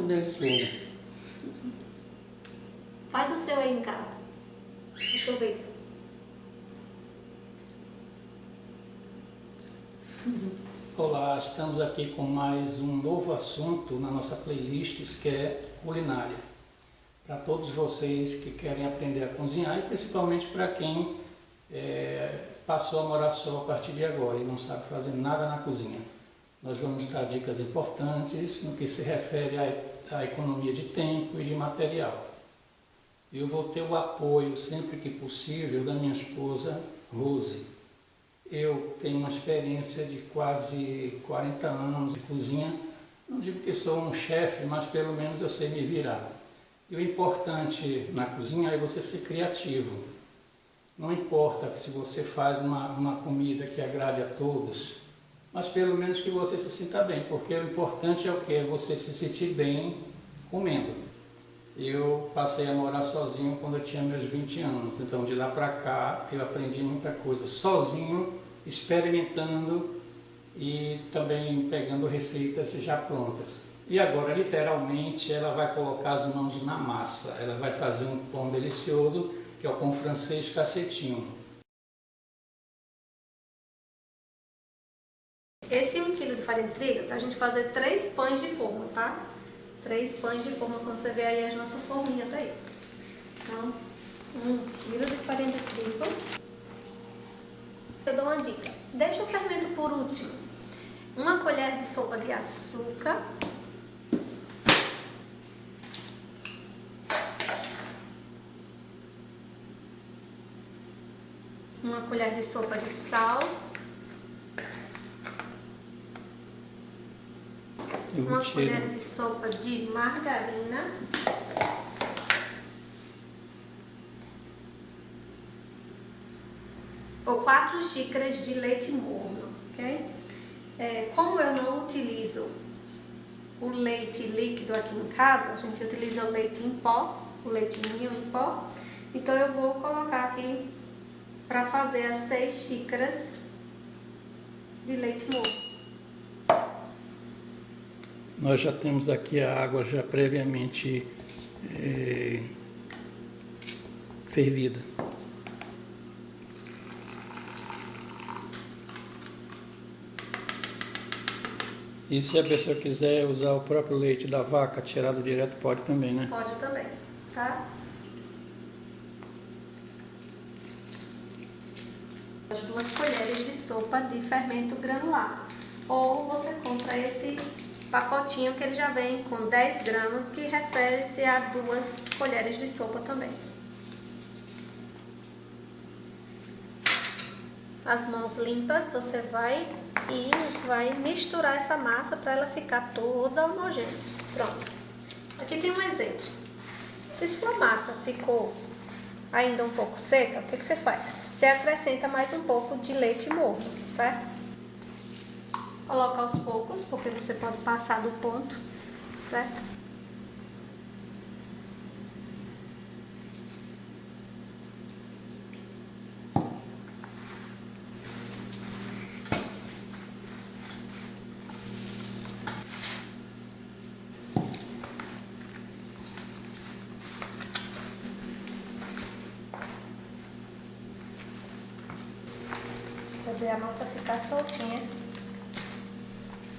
deles ainda. Faz o seu aí em casa. Aproveita. Olá, estamos aqui com mais um novo assunto na nossa playlist, que é culinária. Para todos vocês que querem aprender a cozinhar e principalmente para quem passou a morar só a partir de agora e não sabe fazer nada na cozinha. Nós vamos dar dicas importantes no que se refere à economia de tempo e de material. Eu vou ter o apoio, sempre que possível, da minha esposa, Rose. Eu tenho uma experiência de quase 40 anos de cozinha. Não digo que sou um chefe, mas pelo menos eu sei me virar. E o importante na cozinha é você ser criativo. Não importa se você faz uma comida que agrade a todos, mas pelo menos que você se sinta bem, porque o importante é o que? É você se sentir bem comendo. Eu passei a morar sozinho quando eu tinha meus 20 anos, então de lá para cá eu aprendi muita coisa sozinho, experimentando e também pegando receitas já prontas. E agora, literalmente, ela vai colocar as mãos na massa, ela vai fazer um pão delicioso, que é o pão francês cacetinho. Esse 1 kg de farinha de trigo é para a gente fazer 3 pães de forma, tá? 3 pães de forma, quando você vê aí as nossas forminhas aí. Então, 1 kg de farinha de trigo. Eu dou uma dica. Deixa o fermento por último. 1 colher de sopa de açúcar. Uma colher de sopa de sal. Uma colher de sopa de margarina. Ou 4 xícaras de leite morno, ok? Como eu não utilizo o leite líquido aqui em casa, a gente utiliza o leite em pó, o leite ninho em pó. Então eu vou colocar aqui para fazer as 6 xícaras de leite morno. Nós já temos aqui a água já previamente fervida. E se a pessoa quiser usar o próprio leite da vaca tirado direto, pode também, né? Pode também, tá? As 2 colheres de sopa de fermento granulado. Ou você compra esse pacotinho que ele já vem com 10 gramas, que refere-se a 2 colheres de sopa também. As mãos limpas, você vai misturar essa massa para ela ficar toda homogênea. Pronto. Aqui tem um exemplo. Se sua massa ficou ainda um pouco seca, o que você faz? Você acrescenta mais um pouco de leite morno, certo? Coloca aos poucos, porque você pode passar do ponto, certo? Pra ver a massa ficar soltinha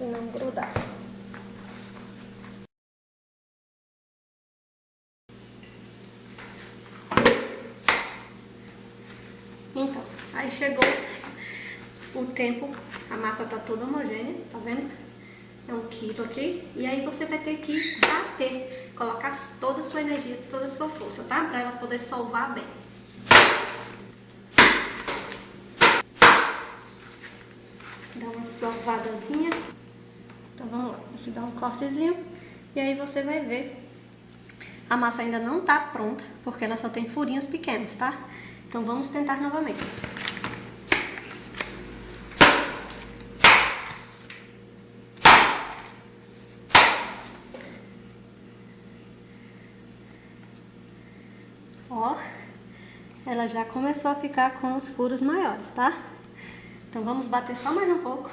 e não grudar. Então, aí chegou o tempo, a massa tá toda homogênea, tá vendo? É 1 quilo aqui. E aí você vai ter que bater, colocar toda a sua energia, toda a sua força, tá? Pra ela poder solvar bem. Dá uma sovadazinha. Então vamos lá, você dá um cortezinho e aí você vai ver. A massa ainda não tá pronta, porque ela só tem furinhos pequenos, tá? Então vamos tentar novamente. Ó, ela já começou a ficar com os furos maiores, tá? Então vamos bater só mais um pouco.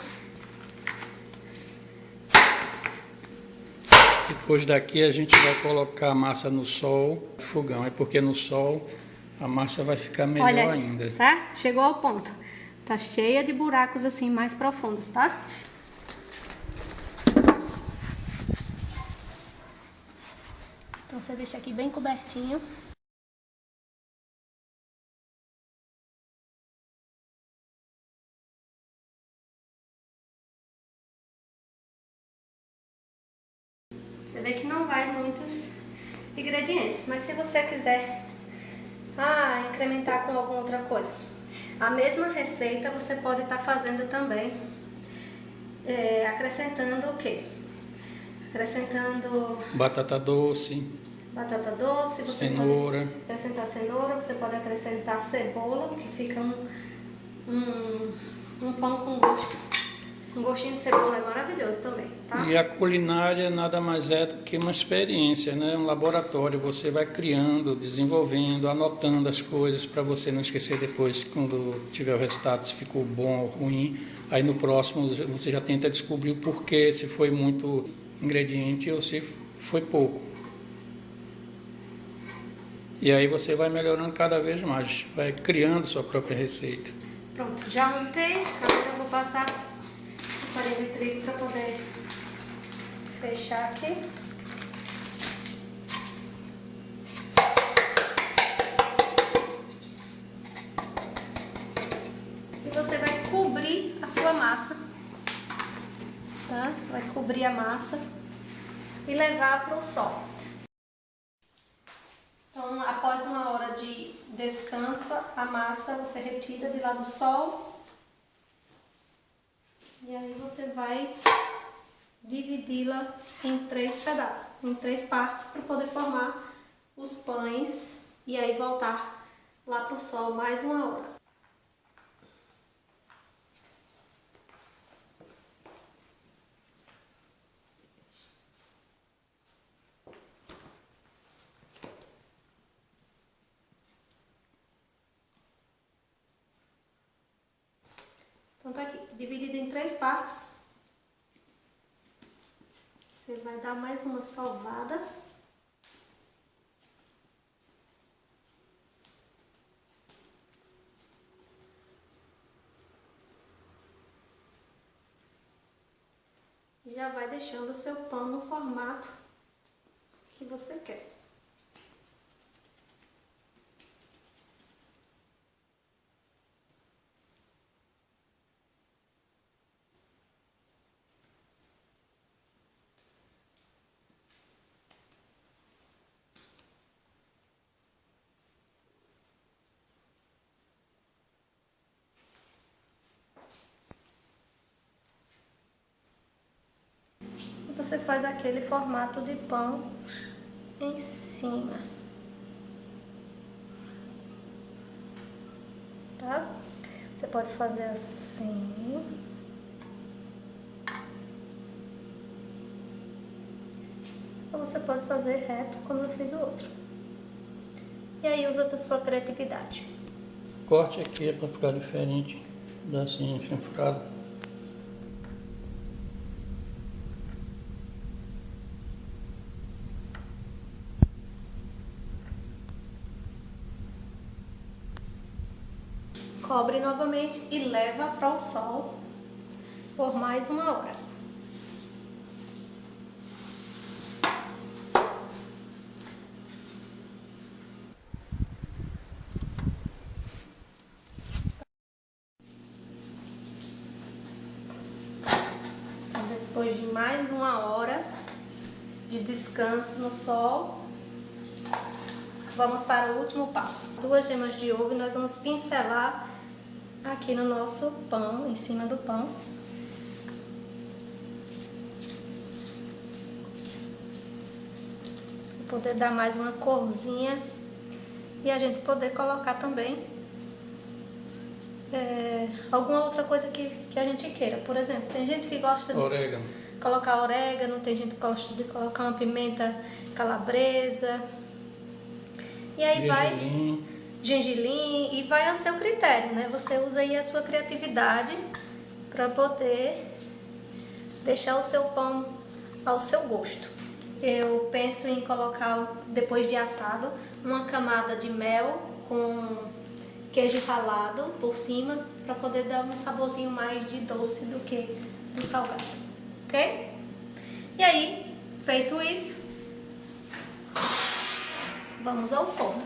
Depois daqui a gente vai colocar a massa no sol, no fogão. É porque no sol a massa vai ficar melhor Olha, ainda. certo? Chegou ao ponto. Tá cheia de buracos assim mais profundos, tá? Então você deixa aqui bem cobertinho. Você vê que não vai muitos ingredientes, mas se você quiser incrementar com alguma outra coisa, a mesma receita você pode estar fazendo também, acrescentando o quê? Acrescentando Batata doce, você cenoura. pode acrescentar cenoura, você pode acrescentar cebola, que fica um pão com gosto. Um gostinho de cebola é maravilhoso também, tá? E a culinária nada mais é do que uma experiência, né? Um laboratório. Você vai criando, desenvolvendo, anotando as coisas para você não esquecer depois, quando tiver o resultado, se ficou bom ou ruim. Aí no próximo você já tenta descobrir o porquê, se foi muito ingrediente ou se foi pouco. E aí você vai melhorando cada vez mais, vai criando sua própria receita. Pronto, já montei, agora eu vou passar farinha de trigo para poder fechar aqui. E você vai cobrir a sua massa, tá? Vai cobrir a massa e levar para o sol. Então, após uma hora de descanso, a massa você retira de lá do sol. E aí você vai dividi-la em 3 pedaços, em 3 partes, para poder formar os pães e aí voltar lá pro sol mais uma hora. Então tá aqui, dividido em 3 partes. Você vai dar mais uma sovada. E já vai deixando o seu pão no formato que você quer. Você faz aquele formato de pão em cima, tá? Você pode fazer assim, ou você pode fazer reto como eu fiz o outro. E aí usa a sua criatividade. Corte aqui é para ficar diferente, dá assim, chanfrado. Cobre novamente e leva para o sol por mais uma hora. Então, depois de mais uma hora de descanso no sol, vamos para o último passo. 2 gemas de ovo e nós vamos pincelar aqui no nosso pão, em cima do pão. Para poder dar mais uma corzinha e a gente poder colocar também alguma outra coisa que a gente queira. Por exemplo, tem gente que gosta de colocar orégano, tem gente que gosta de colocar uma pimenta calabresa. E aí gengilim, e vai ao seu critério, né? Você usa aí a sua criatividade para poder deixar o seu pão ao seu gosto. eu penso em colocar, depois de assado, uma camada de mel com queijo ralado por cima, para poder dar um saborzinho mais de doce do que do salgado, ok? E aí, feito isso, vamos ao forno.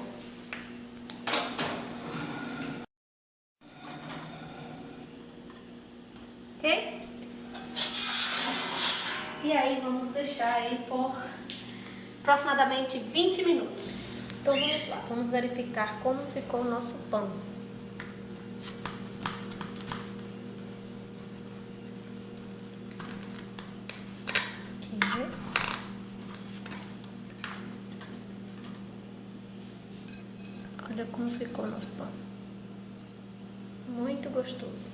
Ok? E aí vamos deixar aí por aproximadamente 20 minutos. Então vamos lá, vamos verificar como ficou o nosso pão. Aqui. Olha como ficou o nosso pão. Muito gostoso.